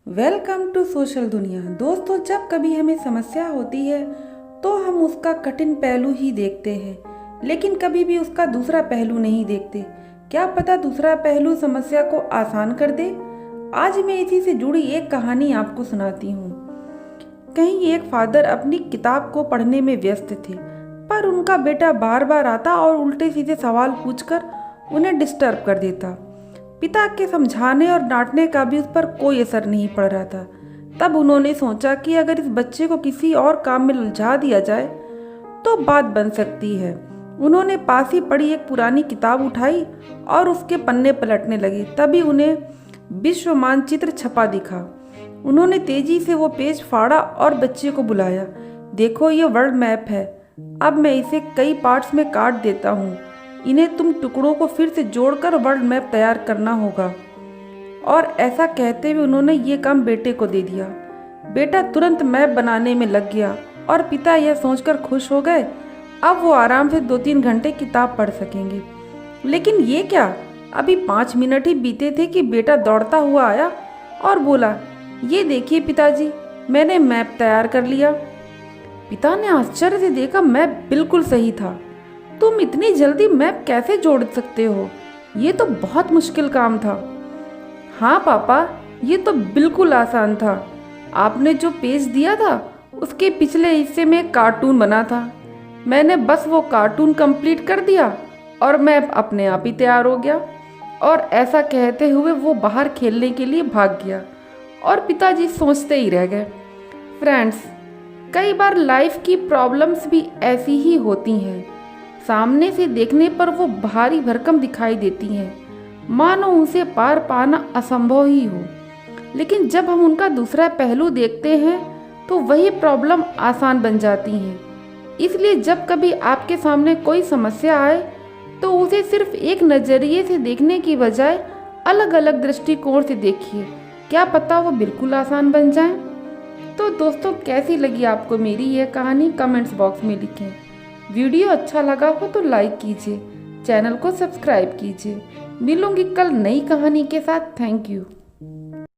Welcome to social दुनिया। दोस्तों, जब कभी हमें समस्या होती है तो हम उसका कठिन पहलू ही देखते हैं, लेकिन कभी भी उसका दूसरा पहलू नहीं देखते। क्या पता दूसरा पहलू समस्या को आसान कर दे। आज मैं इसी से जुड़ी एक कहानी आपको सुनाती हूँ। कहीं एक फादर अपनी किताब को पढ़ने में व्यस्त थे, पर उनका बेटा बार बार आता और उल्टे सीधे सवाल पूछकर उन्हें डिस्टर्ब कर देता। पिता के समझाने और डांटने का भी उस पर कोई असर नहीं पड़ रहा था। तब उन्होंने सोचा कि अगर इस बच्चे को किसी और काम में उलझा दिया जाए तो बात बन सकती है। उन्होंने पास ही पड़ी एक पुरानी किताब उठाई और उसके पन्ने पलटने लगे। तभी उन्हें विश्व मानचित्र छपा दिखा। उन्होंने तेजी से वो पेज फाड़ा और बच्चे को बुलाया। देखो, ये वर्ल्ड मैप है। अब मैं इसे कई पार्ट्स में काट देता हूँ। इन्हें तुम टुकड़ों को फिर से जोड़कर वर्ल्ड मैप तैयार करना होगा। और ऐसा कहते हुए उन्होंने ये काम बेटे को दे दिया। बेटा तुरंत मैप बनाने में लग गया और पिता यह सोचकर खुश हो गए, अब वो आराम से 2-3 घंटे किताब पढ़ सकेंगे। लेकिन ये क्या, अभी 5 मिनट ही बीते थे कि बेटा दौड़ता हुआ आया और बोला, ये देखिए पिताजी, मैंने मैप तैयार कर लिया। पिता ने आश्चर्य से देखा, मैप बिल्कुल सही था। तुम इतनी जल्दी मैप कैसे जोड़ सकते हो? ये तो बहुत मुश्किल काम था। हाँ पापा, ये तो बिल्कुल आसान था। आपने जो पेज दिया था उसके पिछले हिस्से में एक कार्टून बना था। मैंने बस वो कार्टून कंप्लीट कर दिया और मैप अपने आप ही तैयार हो गया। और ऐसा कहते हुए वो बाहर खेलने के लिए भाग गया और पिताजी सोचते ही रह गए। फ्रेंड्स, कई बार लाइफ की प्रॉब्लम्स भी ऐसी ही होती हैं। सामने से देखने पर वो भारी भरकम दिखाई देती हैं, मानो उसे पार पाना असंभव ही हो। लेकिन जब हम उनका दूसरा पहलू देखते हैं तो वही प्रॉब्लम आसान बन जाती हैं। इसलिए जब कभी आपके सामने कोई समस्या आए तो उसे सिर्फ एक नज़रिए से देखने की बजाय अलग अलग दृष्टिकोण से देखिए। क्या पता वो बिल्कुल आसान बन जाए। तो दोस्तों, कैसी लगी आपको मेरी यह कहानी? कमेंट्स बॉक्स में लिखें। वीडियो अच्छा लगा हो तो लाइक कीजिए, चैनल को सब्सक्राइब कीजिए। मिलूंगी कल नई कहानी के साथ। Thank you.